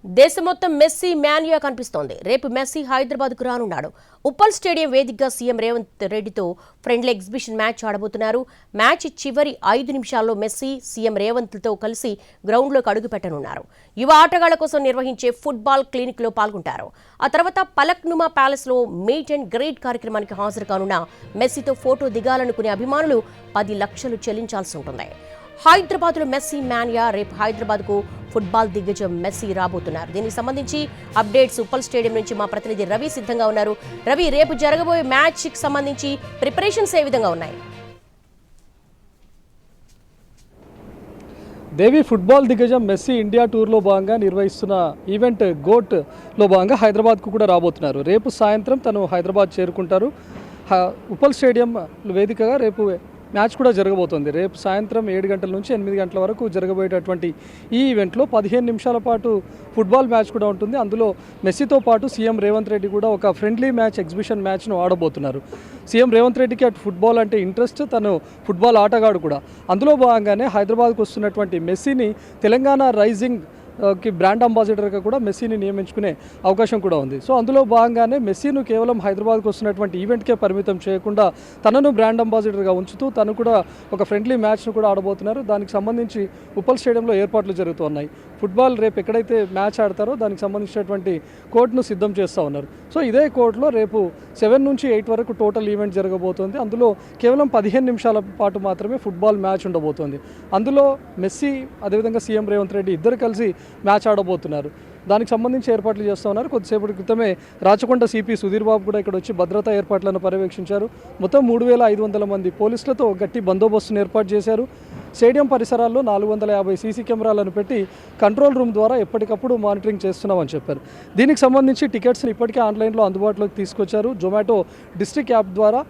దేశం మొత్తం messy mania కనిపిస్తోంది. రేపు మెస్సీ హైదరాబాద్కు రానున్నాడు. ఉప్పల్ స్టేడియం వేదికగా సీఎం రేవంత్ రెడ్డితో ఫ్రెండ్లీ ఎగ్జిబిషన్ మ్యాచ్ ఆడబోతున్నారు. మ్యాచ్ చివరి 5 నిమిషాల్లో మెస్సీ సీఎం రేవంత్తో కలిసి గ్రౌండ్లోకి అడుగుపెట్టనున్నారు. యువ ఆటగాళ్ల కోసం నిర్వహించే ఫుట్బాల్ క్లినిక్లో పాల్గొంటారు. ఆ తర్వాత పలక్నుమా ప్యాలెస్లో మీట్ అండ్ గ్రీట్ కార్యక్రమానికి హాజరు కానున్న మెస్సీతో ఫోటో దిగాలనుకునే అభిమానులు 10 లక్షలు చెల్లించాల్సి ఉంటుంది. హైదరాబాద్లో మెస్సీ మ్యానియా. రేపు హైదరాబాద్కు ఫుట్బాల్ దిగ్గజం మెస్సీ రాబోతున్నారు. దీనికి సంబంధించి అప్డేట్స్ ఉప్పల్ స్టేడియం నుంచి మా ప్రతినిధి రవి సిద్ధంగా ఉన్నారు. రవి, రేపు జరగబోయే మ్యాచ్కి సంబంధించి ప్రిపరేషన్స్ ఏ విధంగా ఉన్నాయి? దేవి, ఫుట్బాల్ దిగ్గజం మెస్సీ ఇండియా టూర్లో భాగంగా నిర్వహిస్తున్న ఈవెంట్ గోట్లో భాగంగా హైదరాబాద్కు కూడా రాబోతున్నారు. రేపు సాయంత్రం తను హైదరాబాద్ చేరుకుంటారు. ఉప్పల్ స్టేడియం వేదికగా రేపు మ్యాచ్ కూడా జరగబోతోంది. రేపు సాయంత్రం 7 గంటల నుంచి 8 గంటల వరకు జరగబోయేటటువంటి ఈ ఈవెంట్లో 15 నిమిషాల పాటు ఫుట్బాల్ మ్యాచ్ కూడా ఉంటుంది. అందులో మెస్సీతో పాటు సీఎం రేవంత్ రెడ్డి కూడా ఒక ఫ్రెండ్లీ మ్యాచ్, ఎగ్జిబిషన్ మ్యాచ్ను ఆడబోతున్నారు. సీఎం రేవంత్ రెడ్డికి అటు ఫుట్బాల్ అంటే ఇంట్రెస్ట్, తను ఫుట్బాల్ ఆటగాడు కూడా. అందులో భాగంగానే హైదరాబాద్కు వస్తున్నటువంటి మెస్సీని తెలంగాణ రైజింగ్ బ్రాండ్ అంబాసిడర్గా కూడా మెస్సీని నియమించుకునే అవకాశం కూడా ఉంది. సో అందులో భాగంగానే మెస్సీను కేవలం హైదరాబాద్కు వస్తున్నటువంటి ఈవెంట్కే పరిమితం చేయకుండా తనను బ్రాండ్ అంబాసిడర్గా ఉంచుతూ తను కూడా ఒక ఫ్రెండ్లీ మ్యాచ్ను కూడా ఆడబోతున్నారు. దానికి సంబంధించి ఉప్పల్ స్టేడియంలో ఏర్పాట్లు జరుగుతున్నాయి. ఫుట్బాల్ రేపు ఎక్కడైతే మ్యాచ్ ఆడతారో దానికి సంబంధించినటువంటి కోర్టును సిద్ధం చేస్తూ ఉన్నారు. సో ఇదే కోర్టులో రేపు 7 నుంచి 8 వరకు టోటల్ ఈవెంట్ జరగబోతోంది. అందులో కేవలం 15 నిమిషాల పాటు మాత్రమే ఫుట్బాల్ మ్యాచ్ ఉండబోతోంది. అందులో మెస్సీ అదేవిధంగా సీఎం రేవంత్ రెడ్డి ఇద్దరు కలిసి మ్యాచ్ ఆడబోతున్నారు. దానికి సంబంధించి ఏర్పాట్లు చేస్తూ ఉన్నారు. కొద్దిసేపటి క్రితమే రాచకొండ సిపి సుధీర్ బాబు కూడా ఇక్కడ వచ్చి భద్రతా ఏర్పాట్లను పర్యవేక్షించారు. మొత్తం 3500 మంది పోలీసులతో గట్టి బందోబస్తును ఏర్పాటు చేశారు. స్టేడియం పరిసరాల్లో 450 సీసీ కెమెరాలను పెట్టి కంట్రోల్ రూమ్ ద్వారా ఎప్పటికప్పుడు మానిటరింగ్ చేస్తున్నామని చెప్పారు. దీనికి సంబంధించి టికెట్స్ని ఇప్పటికే ఆన్లైన్లో అందుబాటులోకి తీసుకొచ్చారు. జొమాటో డిస్ట్రిక్ట్ యాప్ ద్వారా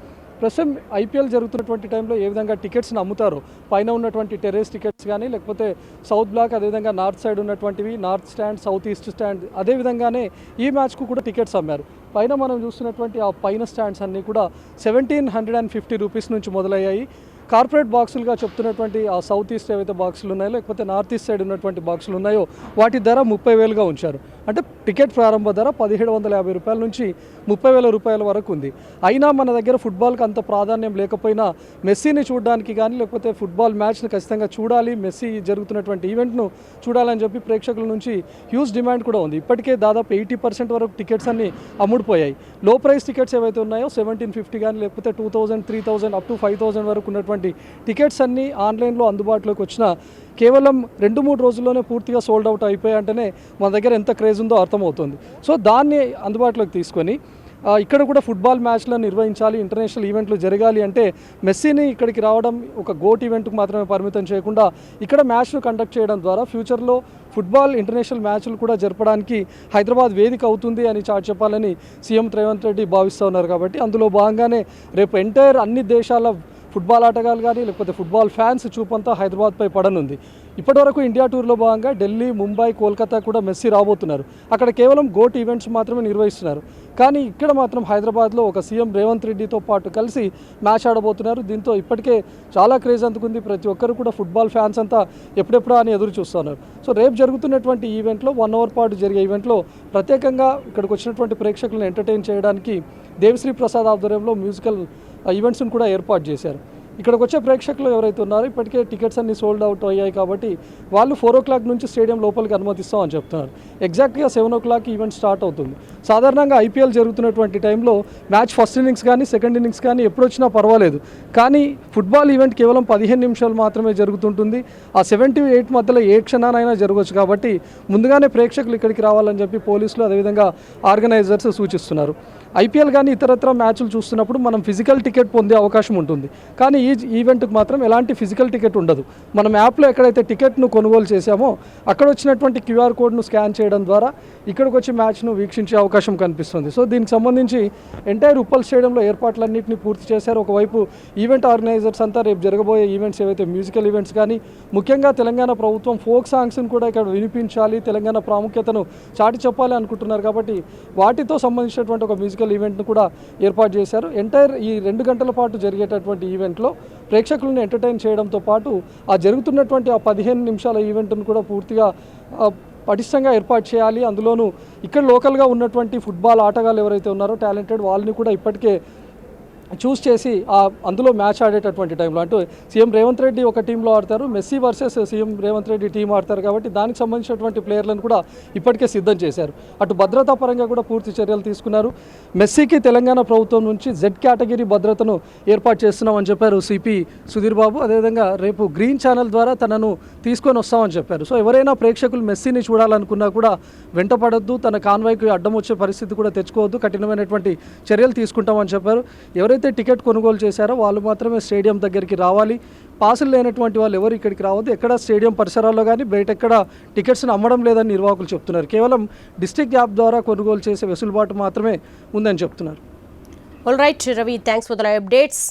ప్రస్తుతం ఐపీఎల్ జరుగుతున్నటువంటి టైంలో ఏ విధంగా టికెట్స్ని అమ్ముతారో, పైన ఉన్నటువంటి టెర్రేస్ టికెట్స్ కానీ, లేకపోతే సౌత్ బ్లాక్, అదేవిధంగా నార్త్ సైడ్ ఉన్నటువంటివి north stand, south east stand, అదేవిధంగానే ఈ మ్యాచ్కు కూడా టికెట్స్ అమ్మారు. పైన మనం చూస్తున్నటువంటి ఆ పైన స్టాండ్స్ అన్నీ కూడా 1750 రూపీస్ నుంచి మొదలయ్యాయి. కార్పొరేట్ బాక్సులుగా చెప్తున్నటువంటి ఆ సౌత్ ఈస్ట్ ఏవైతే బాక్సులు ఉన్నాయో, లేకపోతే నార్త్ ఈస్ట్ సైడ్ ఉన్నటువంటి బాక్సులు ఉన్నాయో వాటి ధర 30,000గా ఉంచారు. అంటే టికెట్ ప్రారంభ ధర 1750 రూపాయల నుంచి 30,000 రూపాయల వరకు ఉంది. అయినా మన దగ్గర ఫుట్బాల్కి అంత ప్రాధాన్యం లేకపోయినా మెస్సీని చూడడానికి కానీ, లేకపోతే ఫుట్బాల్ మ్యాచ్ని ఖచ్చితంగా చూడాలి, మెస్సీ జరుగుతున్నటువంటి ఈవెంట్ను చూడాలని చెప్పి ప్రేక్షకుల నుంచి హ్యూజ్ డిమాండ్ కూడా ఉంది. ఇప్పటికే దాదాపు 80% వరకు టికెట్స్ అన్ని అమ్ముడుపోయాయి. లో ప్రైస్ టికెట్స్ ఏవైతే ఉన్నాయో 1750 కానీ, లేకపోతే 2000, 3000 అప్ టు 5000 వరకు ఉన్నటువంటి టికెట్స్ అన్నీ ఆన్లైన్లో అందుబాటులోకి వచ్చిన కేవలం 2-3 రోజుల్లోనే పూర్తిగా సోల్డ్ అవుట్ అయిపోయాయంటేనే మన దగ్గర ఎంత క్రేజ్ ఉందో అర్థమవుతుంది. సో దాన్ని అందుబాటులోకి తీసుకొని ఇక్కడ కూడా ఫుట్బాల్ మ్యాచ్లను నిర్వహించాలి, ఇంటర్నేషనల్ ఈవెంట్లు జరగాలి అంటే మెస్సీని ఇక్కడికి రావడం ఒక గోట్ ఈవెంట్కు మాత్రమే పరిమితం చేయకుండా ఇక్కడ మ్యాచ్ను కండక్ట్ చేయడం ద్వారా ఫ్యూచర్లో ఫుట్బాల్ ఇంటర్నేషనల్ మ్యాచ్లు కూడా జరపడానికి హైదరాబాద్ వేదిక అవుతుంది అని చాటి చెప్పాలని సీఎం రేవంత్ రెడ్డి భావిస్తూ ఉన్నారు. కాబట్టి అందులో భాగంగానే రేపు ఎంటైర్ అన్ని దేశాల ఫుట్బాల్ ఆటగాళ్ళు కానీ, లేకపోతే ఫుట్బాల్ ఫ్యాన్స్ చూపంతా హైదరాబాద్పై పడనుంది. ఇప్పటివరకు ఇండియా టూర్లో భాగంగా ఢిల్లీ, ముంబై, కోల్కతా కూడా మెస్సీ రాబోతున్నారు. అక్కడ కేవలం గోట్ ఈవెంట్స్ మాత్రమే నిర్వహిస్తున్నారు. కానీ ఇక్కడ మాత్రం హైదరాబాద్లో ఒక సీఎం రేవంత్ రెడ్డితో పాటు కలిసి మ్యాచ్ ఆడబోతున్నారు. దీంతో ఇప్పటికే చాలా క్రేజ్ అందుకుంది. ప్రతి ఒక్కరు కూడా ఫుట్బాల్ ఫ్యాన్స్ అంతా ఎప్పుడెప్పుడా అని ఎదురు చూస్తున్నారు. సో రేపు జరుగుతున్నటువంటి ఈవెంట్లో 1 అవర్ పాటు జరిగే ఈవెంట్లో ప్రత్యేకంగా ఇక్కడికి వచ్చినటువంటి ప్రేక్షకులను ఎంటర్టైన్ చేయడానికి దేవిశ్రీ ప్రసాద్ ఆధ్వర్యంలో మ్యూజికల్ ఈవెంట్స్ని కూడా ఏర్పాటు చేశారు. ఇక్కడికి వచ్చే ప్రేక్షకులు ఎవరైతే ఉన్నారో ఇప్పటికే టికెట్స్ అన్ని సోల్డ్ అవుట్ అయ్యాయి. కాబట్టి వాళ్ళు 4 o'clock నుంచి స్టేడియం లోపలికి అనుమతిస్తామని చెప్తున్నారు. ఎగ్జాక్ట్గా 7 o'clock ఈవెంట్ స్టార్ట్ అవుతుంది. సాధారణంగా ఐపీఎల్ జరుగుతున్నటువంటి టైంలో మ్యాచ్ ఫస్ట్ ఇన్నింగ్స్ కానీ, సెకండ్ ఇన్నింగ్స్ కానీ ఎప్పుడు వచ్చినా పర్వాలేదు. కానీ ఫుట్బాల్ ఈవెంట్ కేవలం 15 నిమిషాలు మాత్రమే జరుగుతుంటుంది. ఆ 7 to 8 మధ్యలో ఏ క్షణానైనా జరగవచ్చు. కాబట్టి ముందుగానే ప్రేక్షకులు ఇక్కడికి రావాలని చెప్పి పోలీసులు అదేవిధంగా ఆర్గనైజర్స్ సూచిస్తున్నారు. ఐపీఎల్ కానీ ఇతరత్ర మ్యాచ్లు చూస్తున్నప్పుడు మనం ఫిజికల్ టికెట్ పొందే అవకాశం ఉంటుంది. కానీ ఈ ఈవెంట్కి మాత్రం ఎలాంటి ఫిజికల్ టికెట్ ఉండదు. మనం యాప్లో ఎక్కడైతే టికెట్ను కొనుగోలు చేశామో అక్కడ వచ్చినటువంటి క్యూఆర్ కోడ్ను స్కాన్ చేయడం ద్వారా ఇక్కడికి వచ్చి మ్యాచ్ను వీక్షించే అవకాశం కనిపిస్తుంది. సో దీనికి సంబంధించి ఎంటైర్ ఉప్పల్ స్టేడియంలో ఏర్పాట్లన్నింటినీ పూర్తి చేశారు. ఒకవైపు ఈవెంట్ ఆర్గనైజర్స్ అంతా రేపు జరగబోయే ఈవెంట్స్ ఏవైతే మ్యూజికల్ ఈవెంట్స్ కానీ, ముఖ్యంగా తెలంగాణ ప్రభుత్వం ఫోక్ సాంగ్స్ని కూడా ఇక్కడ వినిపించాలి, తెలంగాణ ప్రాముఖ్యతను చాటి చెప్పాలి అనుకుంటున్నారు. కాబట్టి వాటితో సంబంధించినటువంటి ఒక మ్యూజికల్ ఈవెంట్ను కూడా ఏర్పాటు చేశారు. ఎంటైర్ ఈ 2 గంటల పాటు జరిగేటటువంటి ఈవెంట్లో ప్రేక్షకులను ఎంటర్టైన్ చేయడంతో పాటు ఆ జరుగుతున్నటువంటి ఆ 15 నిమిషాల ఈవెంట్ను కూడా పూర్తిగా పటిష్టంగా ఏర్పాటు చేయాలి. అందులోనూ ఇక్కడ లోకల్గా ఉన్నటువంటి ఫుట్బాల్ ఆటగాళ్ళు ఎవరైతే ఉన్నారో టాలెంటెడ్ వాళ్ళని కూడా ఇప్పటికే చూస్ చేసి అందులో మ్యాచ్ ఆడేటటువంటి టైంలో అంటే సీఎం రేవంత్ రెడ్డి ఒక టీంలో ఆడతారు, Messi versus CM Revanth Reddy team ఆడతారు కాబట్టి దానికి సంబంధించినటువంటి ప్లేయర్లను కూడా ఇప్పటికే సిద్ధం చేశారు. అటు భద్రతా పరంగా కూడా పూర్తి చర్యలు తీసుకున్నారు. మెస్సీకి తెలంగాణ ప్రభుత్వం నుంచి జెడ్ కేటగిరీ భద్రతను ఏర్పాటు చేస్తున్నామని చెప్పారు సిపి సుధీర్ బాబు. అదేవిధంగా రేపు గ్రీన్ ఛానల్ ద్వారా తనను తీసుకొని వస్తామని చెప్పారు. సో ఎవరైనా ప్రేక్షకులు మెస్సీని చూడాలనుకున్నా కూడా వెంటపడొద్దు, తన కాన్వాయ్కి అడ్డం వచ్చే పరిస్థితి కూడా తెచ్చుకోవద్దు, కఠినమైనటువంటి చర్యలు తీసుకుంటామని చెప్పారు. ఎవరైతే టికెట్ కొనుగోలు చేశారో వాళ్ళు మాత్రమే స్టేడియం దగ్గరికి రావాలి. పాసులు లేనటువంటి వాళ్ళు ఎవరు ఇక్కడికి రావద్దు. ఎక్కడ స్టేడియం పరిసరాల్లో కానీ బయట ఎక్కడ టికెట్స్ని అమ్మడం లేదని నిర్వాహకులు చెప్తున్నారు. కేవలం డిస్ట్రిక్ట్ యాప్ ద్వారా కొనుగోలు చేసే వెసులుబాటు మాత్రమే ఉందని చెప్తున్నారు. All right Ravi, thanks for the updates.